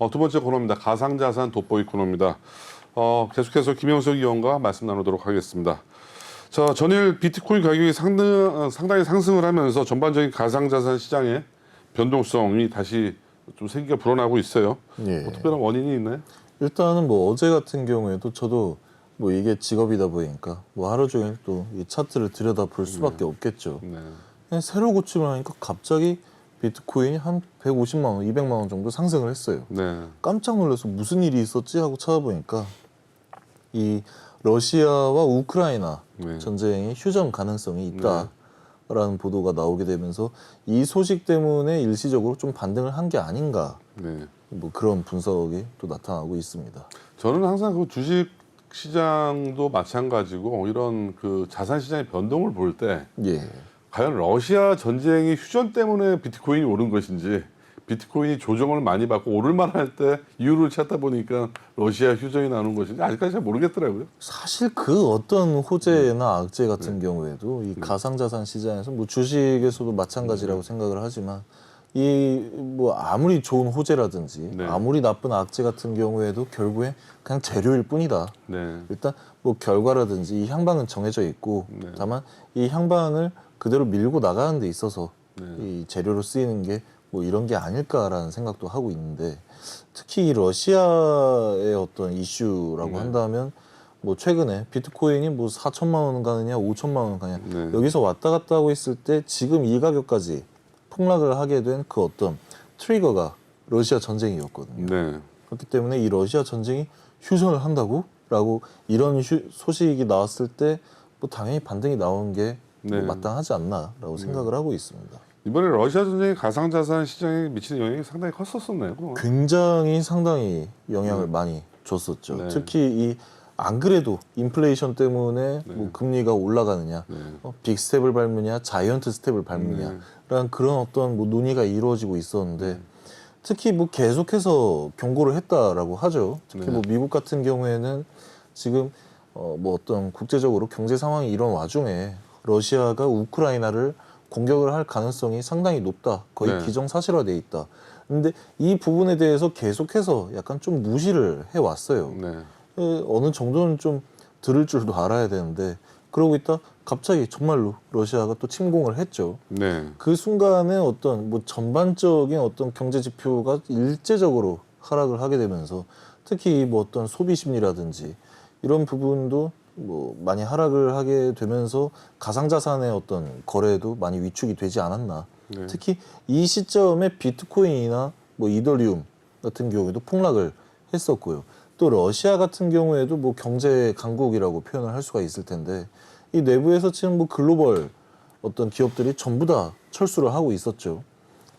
두 번째 코너입니다. 가상자산 돋보기 코너입니다. 계속해서 김영석 의원과 말씀 나누도록 하겠습니다. 자, 전일 비트코인 가격이 상당히 상승을 하면서 전반적인 가상자산 시장의 변동성이 다시 좀 생기가 불어나고 있어요. 예. 특별한 원인이 있나요? 일단은 뭐 어제 같은 경우에도 저도 뭐 이게 직업이다 보니까 뭐 하루 종일 또 이 차트를 들여다 볼 수밖에 없겠죠. 네. 그냥 새로 고침을 하니까 갑자기 비트코인이 한 150만 원, 200만 원 정도 상승을 했어요. 네. 깜짝 놀라서 무슨 일이 있었지 하고 찾아보니까 이 러시아와 우크라이나 네. 전쟁의 휴전 가능성이 있다라는 보도가 나오게 되면서 이 소식 때문에 일시적으로 좀 반등을 한 게 아닌가, 네. 뭐 그런 분석이 또 나타나고 있습니다. 저는 항상 그 주식 시장도 마찬가지고 이런 그 자산 시장의 변동을 볼 때 예. 과연 러시아 전쟁의 휴전 때문에 비트코인이 오른 것인지 비트코인이 조정을 많이 받고 오를 만할 때 이유를 찾다 보니까 러시아 휴전이 나오는 것인지 아직까지 잘 모르겠더라고요. 사실 그 어떤 호재나 악재 같은 경우에도 이 가상자산 시장에서 뭐 주식에서도 마찬가지라고 생각을 하지만 이 뭐 아무리 좋은 호재라든지 네. 아무리 나쁜 악재 같은 경우에도 결국에 그냥 재료일 뿐이다. 네. 일단 뭐 결과라든지 이 향방은 정해져 있고 네. 다만 이 향방을 그대로 밀고 나가는 데 있어서 네. 이 재료로 쓰이는 게 뭐 이런 게 아닐까라는 생각도 하고 있는데 특히 이 러시아의 어떤 이슈라고 네. 한다면 뭐 최근에 비트코인이 뭐 4천만 원 가느냐 5천만 원 가느냐 네. 여기서 왔다 갔다 하고 있을 때 지금 이 가격까지 폭락을 하게 된 그 어떤 트리거가 러시아 전쟁이었거든요. 네. 그렇기 때문에 이 러시아 전쟁이 휴전을 한다고? 라고 이런 소식이 나왔을 때 뭐 당연히 반등이 나오는 게 네. 뭐 마땅하지 않나라고 생각을 하고 있습니다. 이번에 러시아 전쟁이 가상자산 시장에 미치는 영향이 상당히 컸었었나요? 그동안? 굉장히 상당히 영향을 많이 줬었죠. 네. 특히 안 그래도 인플레이션 때문에 뭐 금리가 올라가느냐, 네. 빅 스텝을 밟느냐, 자이언트 스텝을 밟느냐라는 그런 어떤 뭐 논의가 이루어지고 있었는데 특히 뭐 계속해서 경고를 했다라고 하죠. 특히 네. 뭐 미국 같은 경우에는 지금 뭐 어떤 국제적으로 경제 상황이 이런 와중에 러시아가 우크라이나를 공격을 할 가능성이 상당히 높다. 거의 네. 기정사실화돼 있다. 근데 이 부분에 대해서 계속해서 약간 좀 무시를 해왔어요. 네. 어느 정도는 좀 들을 줄도 알아야 되는데 그러고 있다 갑자기 정말로 러시아가 또 침공을 했죠. 네. 그 순간에 어떤 뭐 전반적인 어떤 경제 지표가 일제적으로 하락을 하게 되면서 특히 뭐 어떤 소비 심리라든지 이런 부분도 뭐 많이 하락을 하게 되면서 가상자산의 어떤 거래도 많이 위축이 되지 않았나. 네. 특히 이 시점에 비트코인이나 뭐 이더리움 같은 경우에도 폭락을 했었고요. 또 러시아 같은 경우에도 뭐 경제 강국이라고 표현을 할 수가 있을 텐데 이 내부에서 지금 뭐 글로벌 어떤 기업들이 전부 다 철수를 하고 있었죠.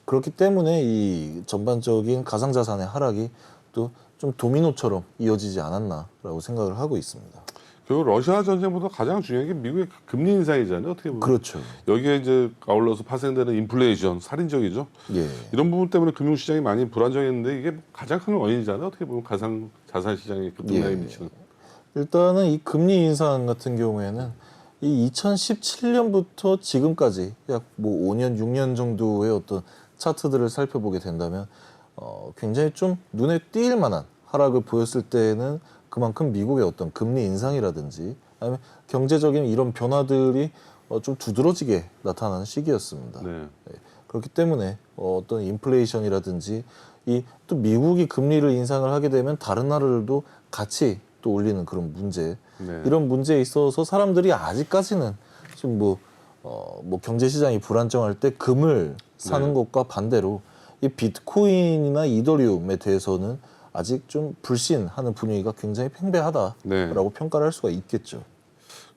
그렇기 때문에 이 전반적인 가상자산의 하락이 또 좀 도미노처럼 이어지지 않았나라고 생각을 하고 있습니다. 결국 러시아 전쟁보다 가장 중요한 게 미국의 금리 인상이잖아요. 어떻게 보면. 그렇죠. 여기에 이제 아울러서 파생되는 인플레이션, 살인적이죠. 예. 이런 부분 때문에 금융시장이 많이 불안정했는데 이게 가장 큰 원인이잖아요. 어떻게 보면 가상 자산 시장에 급등락에 미치는. 일단은 이 금리 인상 같은 경우에는 이 2017년부터 지금까지 약 뭐 5년, 6년 정도의 어떤 차트들을 살펴보게 된다면 굉장히 좀 눈에 띌 만한 하락을 보였을 때는 그만큼 미국의 어떤 금리 인상이라든지 아니면 경제적인 이런 변화들이 좀 두드러지게 나타나는 시기였습니다. 네. 그렇기 때문에 어떤 인플레이션이라든지 이 또 미국이 금리를 인상을 하게 되면 다른 나라들도 같이 또 올리는 그런 문제 네. 이런 문제에 있어서 사람들이 아직까지는 지금 뭐 경제 시장이 불안정할 때 금을 사는 네. 것과 반대로 이 비트코인이나 이더리움에 대해서는 아직 좀 불신하는 분위기가 굉장히 팽배하다라고 네. 평가를 할 수가 있겠죠.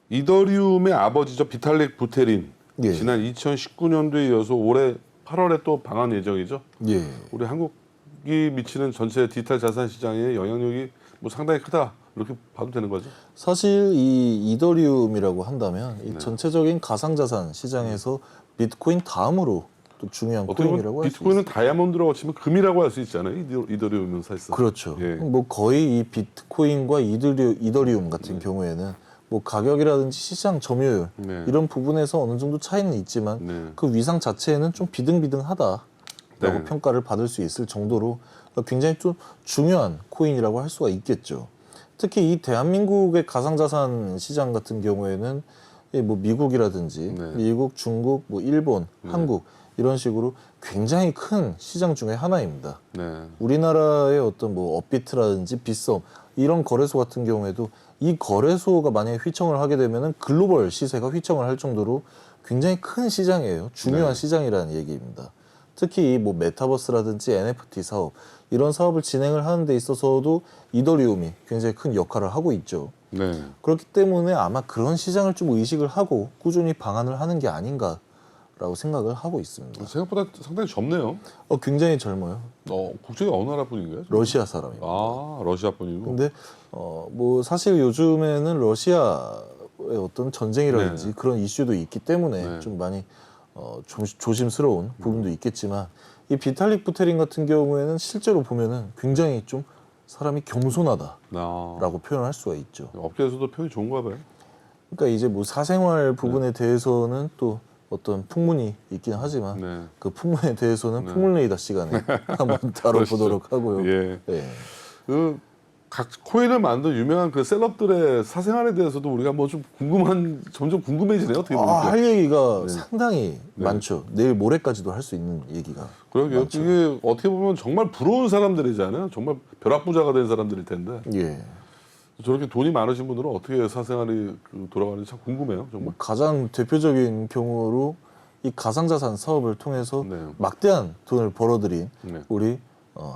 이더리움의 아버지죠. 비탈릭 부테린. 예. 지난 2019년도에 이어서 올해 8월에 또 방한 예정이죠. 예. 우리 한국이 미치는 전체 디지털 자산 시장의 영향력이 뭐 상당히 크다. 이렇게 봐도 되는 거죠. 사실 이 이더리움이라고 한다면 이 전체적인 가상자산 시장에서 비트코인 다음으로 또 중요한 어떻게 보면 코인이라고 할 수 있어요. 비트코인은 다이아몬드라고 치면 금이라고 할 수 있잖아요. 이더리움은 사실상. 그렇죠. 예. 뭐 거의 이 비트코인과 이더리움 같은 경우에는 뭐 가격이라든지 시장 점유율 네. 이런 부분에서 어느 정도 차이는 있지만 네. 그 위상 자체는 좀 비등비등하다라고 네. 평가를 받을 수 있을 정도로 굉장히 좀 중요한 코인이라고 할 수가 있겠죠. 특히 이 대한민국의 가상자산 시장 같은 경우에는 뭐 미국이라든지 네. 미국, 중국, 뭐 일본, 한국 이런 식으로 굉장히 큰 시장 중에 하나입니다. 네. 우리나라의 어떤 뭐 업비트라든지 빗썸 이런 거래소 같은 경우에도 이 거래소가 만약에 휘청을 하게 되면은 글로벌 시세가 휘청을 할 정도로 굉장히 큰 시장이에요. 중요한 네. 시장이라는 얘기입니다. 특히 뭐 메타버스라든지 NFT 사업 이런 사업을 진행을 하는 데 있어서도 이더리움이 굉장히 큰 역할을 하고 있죠. 네. 그렇기 때문에 아마 그런 시장을 좀 의식을 하고 꾸준히 방안을 하는 게 아닌가라고 생각을 하고 있습니다. 생각보다 상당히 젊네요. 굉장히 젊어요. 국적이 어느 나라 분인가요? 러시아 사람입니다. 아, 러시아 분이고. 근데 뭐 사실 요즘에는 러시아의 어떤 전쟁이라든지 네. 그런 이슈도 있기 때문에 네. 좀 많이 조심스러운 부분도 있겠지만 이 비탈릭 부테린 같은 경우에는 실제로 보면은 굉장히 좀 사람이 겸손하다라고 아, 표현할 수가 있죠. 업계에서도 평이 좋은가 봐요. 그러니까 이제 뭐 사생활 부분에 대해서는 또 어떤 풍문이 있긴 하지만 네. 그 풍문에 대해서는 네. 풍문레이더 시간에 한번 다뤄보도록 하고요. 예. 예. 각 코인을 만든 유명한 그 셀럽들의 사생활에 대해서도 우리가 뭐 좀 점점 궁금해지네요. 어떻게 보니까. 할 얘기가 네. 상당히 네. 많죠. 내일 모레까지도 할 수 있는 얘기가 그러게요. 많죠. 이게 어떻게 보면 정말 부러운 사람들이잖아요. 정말 벼락부자가 된 사람들일 텐데 예. 저렇게 돈이 많으신 분들은 어떻게 사생활이 돌아가는지 참 궁금해요. 정말. 가장 대표적인 경우로 이 가상자산 사업을 통해서 네. 막대한 돈을 벌어들인 네. 우리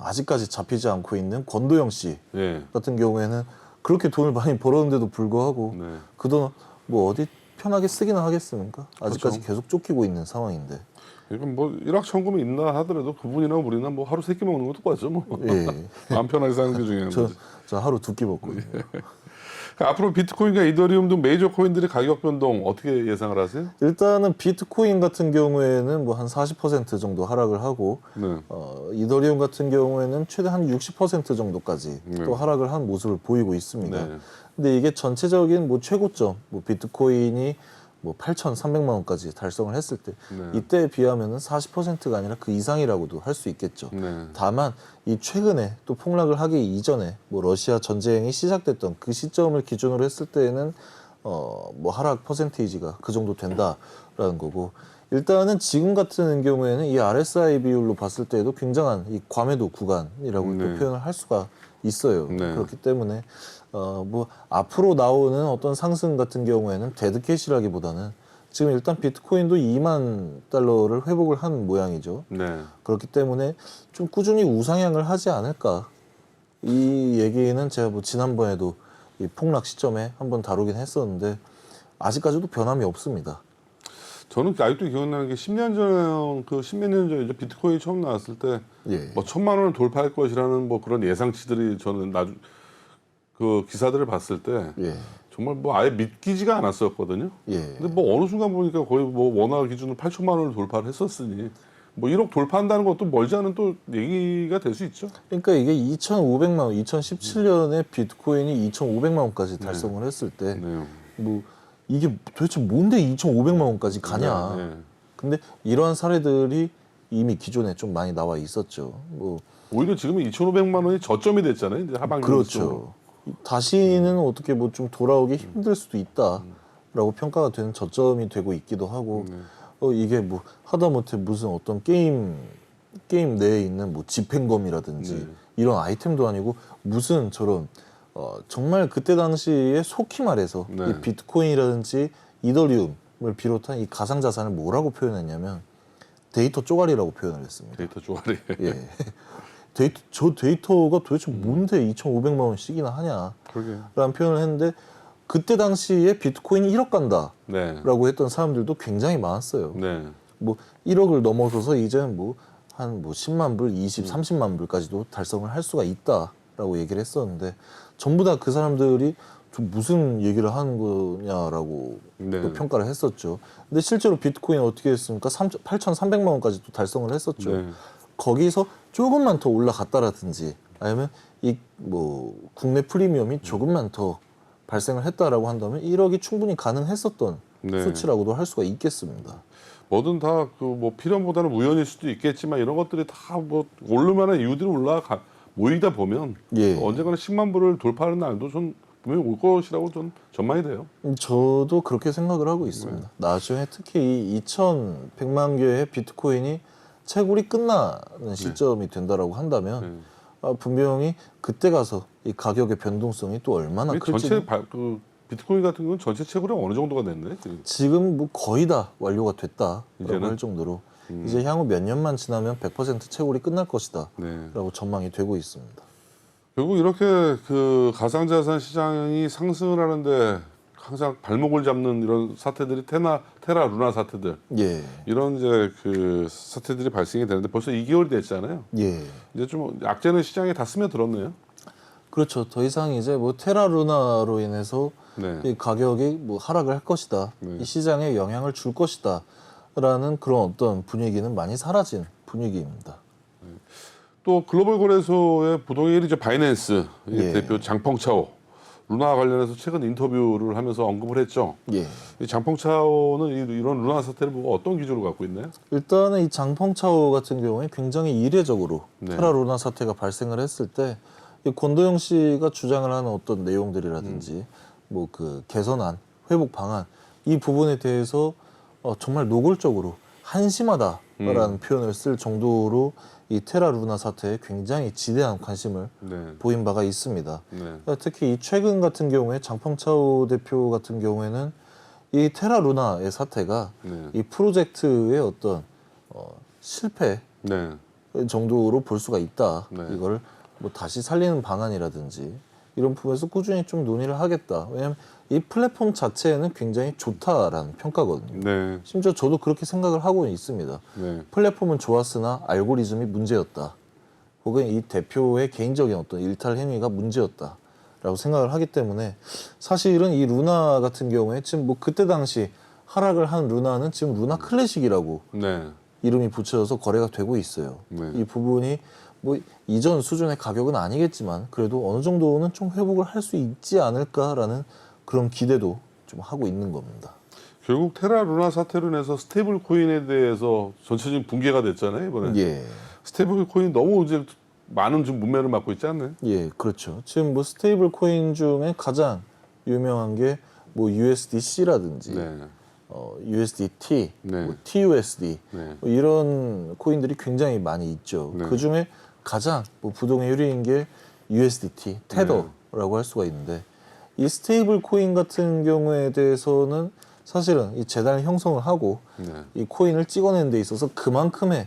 아직까지 잡히지 않고 있는 권도영 씨 예. 같은 경우에는 그렇게 돈을 많이 벌었는데도 불구하고 네. 그 돈 뭐 어디 편하게 쓰기나 하겠습니까? 아직까지 그렇죠. 계속 쫓기고 있는 상황인데. 그러니까 뭐 일확천금이 있나 하더라도 그분이나 우리나 뭐 하루 3끼 먹는 것도 똑같죠. 뭐. 예. 마음 편하게 사는 게 중요한 거지. 저 하루 2끼 먹거든요. 그러니까 앞으로 비트코인과 이더리움 등 메이저 코인들의 가격 변동 어떻게 예상을 하세요? 일단은 비트코인 같은 경우에는 뭐 한 40% 정도 하락을 하고 네. 이더리움 같은 경우에는 최대 한 60% 정도까지 네. 또 하락을 한 모습을 보이고 있습니다. 네. 근데 이게 전체적인 뭐 최고점, 뭐 비트코인이 뭐 8,300만 원까지 달성을 했을 때 네. 이때에 비하면은 40%가 아니라 그 이상이라고도 할 수 있겠죠. 네. 다만 이 최근에 또 폭락을 하기 이전에 뭐 러시아 전쟁이 시작됐던 그 시점을 기준으로 했을 때에는 뭐 하락 퍼센테이지가 그 정도 된다라는 거고 일단은 지금 같은 경우에는 이 RSI 비율로 봤을 때도 굉장한 이 과매도 구간이라고 네. 또 표현을 할 수가 있어요. 네. 그렇기 때문에 뭐 앞으로 나오는 어떤 상승 같은 경우에는 데드캣이라기보다는 지금 일단 비트코인도 2만 달러를 회복을 한 모양이죠. 네. 그렇기 때문에 좀 꾸준히 우상향을 하지 않을까. 이 얘기는 제가 뭐 지난번에도 이 폭락 시점에 한번 다루긴 했었는데 아직까지도 변함이 없습니다. 저는 아직도 기억나는 게 10년 전에 그 10몇 년 전에 이제 비트코인이 처음 나왔을 때 예. 뭐 1,000만 원을 돌파할 것이라는 뭐 그런 예상치들이 저는 그 기사들을 봤을 때 예. 정말 뭐 아예 믿기지가 않았었거든요. 예. 근데 뭐 어느 순간 보니까 거의 뭐 원화 기준으로 8천만 원을 돌파를 했었으니 뭐 1억 돌파한다는 것도 멀지 않은 또 얘기가 될 수 있죠. 그러니까 이게 2,500만 원, 2017년에 비트코인이 2,500만 원까지 달성을 했을 때 네. 뭐 이게 도대체 뭔데 2,500만 원까지 가냐. 네. 근데 이러한 사례들이 이미 기존에 좀 많이 나와 있었죠. 뭐 오히려 지금은 2,500만 원이 저점이 됐잖아요. 이제 하반기 그렇죠. 다시는 어떻게 뭐 좀 돌아오기 힘들 수도 있다라고 평가가 되는 저점이 되고 있기도 하고 이게 뭐 하다못해 무슨 어떤 게임 내에 있는 뭐 집행검이라든지 네. 이런 아이템도 아니고 무슨 저런 정말 그때 당시에 속히 말해서 네. 이 비트코인이라든지 이더리움을 비롯한 이 가상자산을 뭐라고 표현했냐면 데이터 쪼가리라고 표현을 했습니다. 데이터 쪼가리. 예. 저 데이터가 도대체 뭔데 2,500만 원씩이나 하냐라는 그러게. 표현을 했는데 그때 당시에 비트코인이 1억 간다라고 네. 했던 사람들도 굉장히 많았어요. 네. 뭐 1억을 넘어서서 이제는 뭐 한 뭐 10만 불, 20, 30만 불까지도 달성을 할 수가 있다라고 얘기를 했었는데 전부 다 그 사람들이 좀 무슨 얘기를 하는 거냐라고 네. 또 평가를 했었죠. 근데 실제로 비트코인 어떻게 했습니까? 8,300만 원까지 또 달성을 했었죠. 네. 거기서 조금만 더 올라갔다라든지 아니면 이 뭐 국내 프리미엄이 조금만 더 발생을 했다라고 한다면 1억이 충분히 가능했었던 네. 수치라고도 할 수가 있겠습니다. 뭐든 다 그 뭐 필연보다는 우연일 수도 있겠지만 이런 것들이 다 뭐 오를 만한 이유들이 모이다 보면 예. 언젠가는 10만 불을 돌파하는 날도 전 분명히 올 것이라고 전 전망이 돼요. 저도 그렇게 생각을 하고 있습니다. 나중에 특히 이 2,100만 개의 비트코인이 채굴이 끝나는 시점이 된다라고 한다면 분명히 그때 가서 이 가격의 변동성이 또 얼마나 우리 클지 전체 그 비트코인 같은 경우는 전체 채굴이 어느 정도가 됐네? 지금 뭐 거의 다 완료가 됐다라고 이제는? 할 정도로 이제 향후 몇 년만 지나면 100% 채굴이 끝날 것이다라고 네. 전망이 되고 있습니다. 결국 이렇게 그 가상자산 시장이 상승을 하는데 항상 발목을 잡는 이런 사태들이 테라 루나 사태들 예, 이런 이제 그 사태들이 발생이 되는데 벌써 2개월이 됐잖아요. 예. 이제 좀 악재는 시장에 다 스며들었네요. 그렇죠. 더 이상 이제 뭐 테라 루나로 인해서 네. 이 가격이 뭐 하락을 할 것이다. 네. 이 시장에 영향을 줄 것이다. 라는 그런 어떤 분위기는 많이 사라진 분위기입니다. 또 글로벌 거래소의 부동의 1위죠 바이낸스 예. 대표 장펑차오 루나 관련해서 최근 인터뷰를 하면서 언급을 했죠. 예. 이 장펑차오는 이런 루나 사태를 보고 어떤 기조를 갖고 있나요? 일단은 이 장펑차오 같은 경우에 굉장히 이례적으로 네. 테라 루나 사태가 발생을 했을 때 이 권도영 씨가 주장을 하는 어떤 내용들이라든지 뭐 그 개선안, 회복 방안 이 부분에 대해서 정말 노골적으로 한심하다라는 표현을 쓸 정도로 이 테라 루나 사태에 굉장히 지대한 관심을 네. 보인 바가 있습니다. 네. 특히 이 최근 같은 경우에 장펑차오 대표 같은 경우에는 이 테라 루나의 사태가 네. 이 프로젝트의 어떤 실패 네. 정도로 볼 수가 있다. 네. 이걸 뭐 다시 살리는 방안이라든지 이런 부분에서 꾸준히 좀 논의를 하겠다. 왜냐하면 이 플랫폼 자체는 굉장히 좋다라는 평가거든요. 네. 심지어 저도 그렇게 생각을 하고 있습니다. 네. 플랫폼은 좋았으나 알고리즘이 문제였다. 혹은 이 대표의 개인적인 어떤 일탈 행위가 문제였다라고 생각을 하기 때문에 사실은 이 루나 같은 경우에 지금 뭐 그때 당시 하락을 한 루나는 지금 루나 클래식이라고 네. 이름이 붙여져서 거래가 되고 있어요. 네. 이 부분이 뭐 이전 수준의 가격은 아니겠지만 그래도 어느 정도는 좀 회복을 할 수 있지 않을까라는 그런 기대도 좀 하고 있는 겁니다. 결국 테라 루나 사태로 인해서 스테이블 코인에 대해서 전체적인 붕괴가 됐잖아요 이번에. 예, 스테이블 코인 너무 이제 많은 좀 문매를 맞고 있지 않나요? 예, 그렇죠. 지금 뭐 스테이블 코인 중에 가장 유명한 게 뭐 USDC라든지 네. USDT, 네. 뭐 TUSD 네. 뭐 이런 코인들이 굉장히 많이 있죠. 네. 그 중에 가장 뭐 부동의 1위인 게 USDT, 테더라고 할 수가 있는데 이 스테이블 코인 같은 경우에 대해서는 사실은 이 재단을 형성을 하고 네. 이 코인을 찍어내는 데 있어서 그만큼의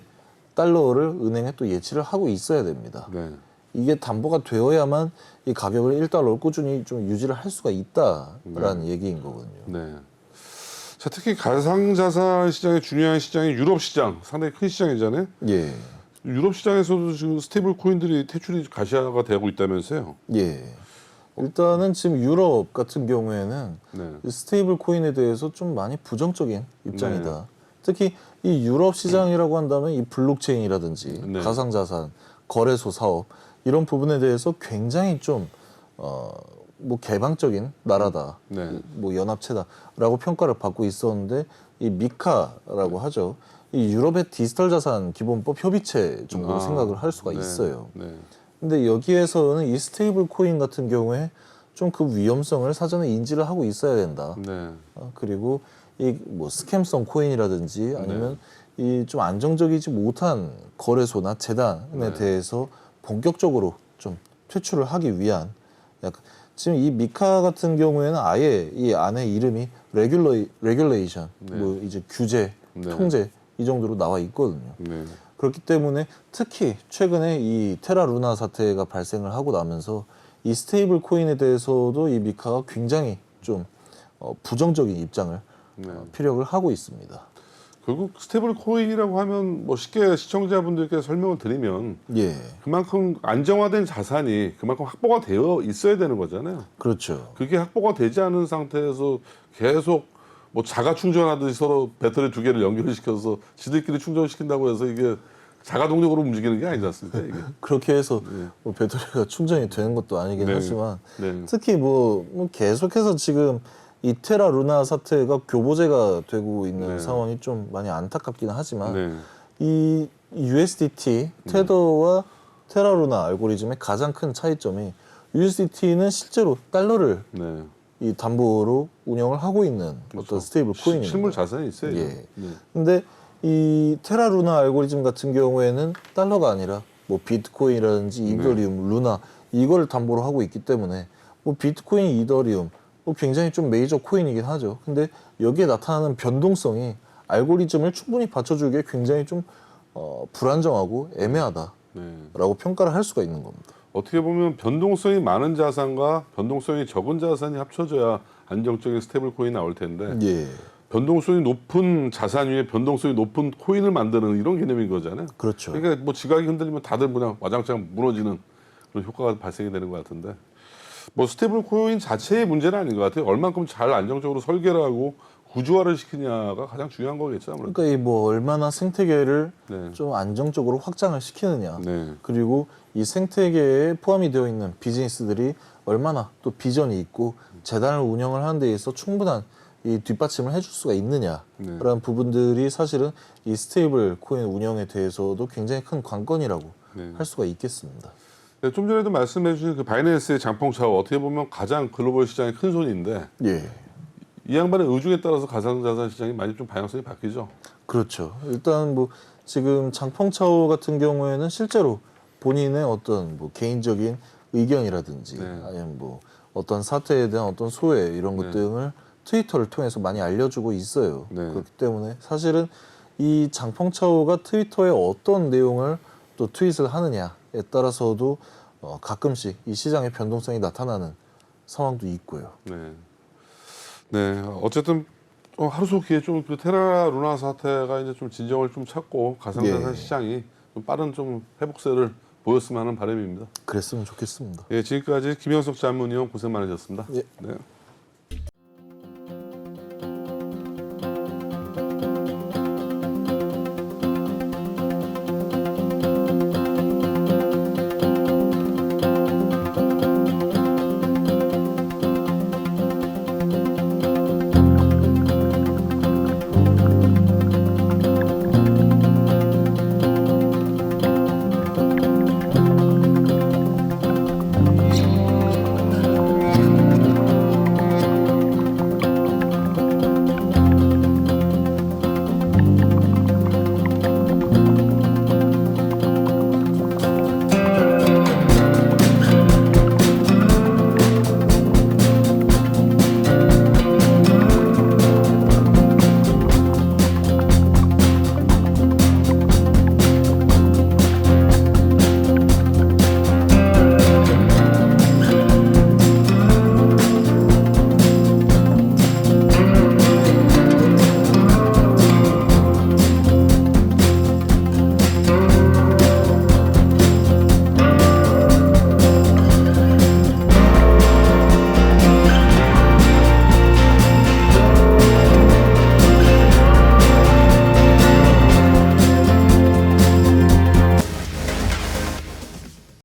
달러를 은행에 또 예치를 하고 있어야 됩니다. 네. 이게 담보가 되어야만 이 가격을 1달러를 꾸준히 좀 유지를 할 수가 있다라는 얘기인 거거든요. 네. 자, 특히 가상자산 시장의 중요한 시장이 유럽 시장, 상당히 큰 시장이잖아요. 예, 유럽 시장에서도 지금 스테이블 코인들이 퇴출이 가시화가 되고 있다면서요. 예. 일단은 지금 유럽 같은 경우에는 네. 이 스테이블 코인에 대해서 좀 많이 부정적인 입장이다. 특히 이 유럽 시장이라고 한다면 이 블록체인이라든지 네. 가상자산, 거래소 사업 이런 부분에 대해서 굉장히 좀 뭐 개방적인 나라다, 네. 뭐 연합체다라고 평가를 받고 있었는데 이 미카라고 하죠. 이 유럽의 디지털 자산 기본법 협의체 정도로 생각을 할 수가 네. 있어요. 네. 근데 여기에서는 이 스테이블 코인 같은 경우에 좀 그 위험성을 사전에 인지를 하고 있어야 된다. 네. 그리고 이 뭐 스캠성 코인이라든지 아니면 이 좀 안정적이지 못한 거래소나 재단에 대해서 본격적으로 좀 퇴출을 하기 위한 약간 지금 이 미카 같은 경우에는 아예 이 안에 이름이 레귤레이션 뭐 이제 규제, 네. 통제 이 정도로 나와 있거든요. 네. 그렇기 때문에 특히 최근에 이 테라 루나 사태가 발생을 하고 나면서 이 스테이블 코인에 대해서도 이 미카가 굉장히 좀 부정적인 입장을 피력을 하고 있습니다. 결국 스테이블 코인이라고 하면 뭐 쉽게 시청자분들께 설명을 드리면 예, 그만큼 안정화된 자산이 그만큼 확보가 되어 있어야 되는 거잖아요. 그렇죠. 그게 확보가 되지 않은 상태에서 계속 뭐 자가 충전하듯이 서로 배터리 두 개를 연결시켜서 지들끼리 충전시킨다고 해서 이게 자가 동력으로 움직이는 게 아니지 않습니까? 이게. 그렇게 해서 뭐 배터리가 충전이 되는 것도 아니긴 네. 하지만 네. 특히 뭐 계속해서 지금 이 테라 루나 사태가 교보제가 되고 있는 네. 상황이 좀 많이 안타깝기는 하지만 네. 이 USDT 테더와 테라 루나 알고리즘의 가장 큰 차이점이 USDT는 실제로 달러를 네. 이 담보로 운영을 하고 있는 어떤 스테이블 코인입니다. 실물 자산이 있어요. 예. 네. 근데 이 테라 루나 알고리즘 같은 경우에는 달러가 아니라 뭐 비트코인이라든지 이더리움, 루나 이걸 담보로 하고 있기 때문에 뭐 비트코인, 이더리움 뭐 굉장히 좀 메이저 코인이긴 하죠. 근데 여기에 나타나는 변동성이 알고리즘을 충분히 받쳐주기에 굉장히 좀 불안정하고 애매하다라고 네. 평가를 할 수가 있는 겁니다. 어떻게 보면 변동성이 많은 자산과 변동성이 적은 자산이 합쳐져야 안정적인 스테이블 코인이 나올 텐데 예, 변동성이 높은 자산 위에 변동성이 높은 코인을 만드는 이런 개념인 거잖아요. 그렇죠. 그러니까 뭐 지각이 흔들리면 다들 그냥 와장창 무너지는 그런 효과가 발생이 되는 것 같은데 뭐 스테이블 코인 자체의 문제는 아닌 것 같아요. 얼만큼 잘 안정적으로 설계를 하고 구조화를 시키냐가 가장 중요한 거겠죠. 아무래도. 그러니까 이 뭐 얼마나 생태계를 네. 좀 안정적으로 확장을 시키느냐. 네. 그리고 이 생태계에 포함이 되어 있는 비즈니스들이 얼마나 또 비전이 있고 재단을 운영을 하는 데 있어서 충분한 이 뒷받침을 해줄 수가 있느냐라는 부분들이 사실은 이 스테이블 코인 운영에 대해서도 굉장히 큰 관건이라고 네. 할 수가 있겠습니다. 네, 좀 전에도 말씀해 주신 그 바이낸스의 장펑 차오 어떻게 보면 가장 글로벌 시장의 큰 손인데 예, 이 양반의 의중에 따라서 가상자산 시장이 많이 좀 방향성이 바뀌죠. 그렇죠. 일단 뭐 지금 장펑차오 같은 경우에는 실제로 본인의 어떤 뭐 개인적인 의견이라든지 네. 아니면 뭐 어떤 사태에 대한 어떤 소회 이런 것 등을 트위터를 통해서 많이 알려주고 있어요. 네. 그렇기 때문에 사실은 이 장펑차오가 트위터에 어떤 내용을 또 트윗을 하느냐에 따라서도 가끔씩 이 시장의 변동성이 나타나는 상황도 있고요. 네. 네. 어쨌든 하루속히에 좀 그 테라 루나 사태가 이제 좀 진정을 좀 찾고 가상자산 예. 시장이 좀 빠른 좀 회복세를 보였으면 하는 바람입니다. 그랬으면 좋겠습니다. 예, 지금까지 김현석 자문위원 고생 많으셨습니다. 예. 네.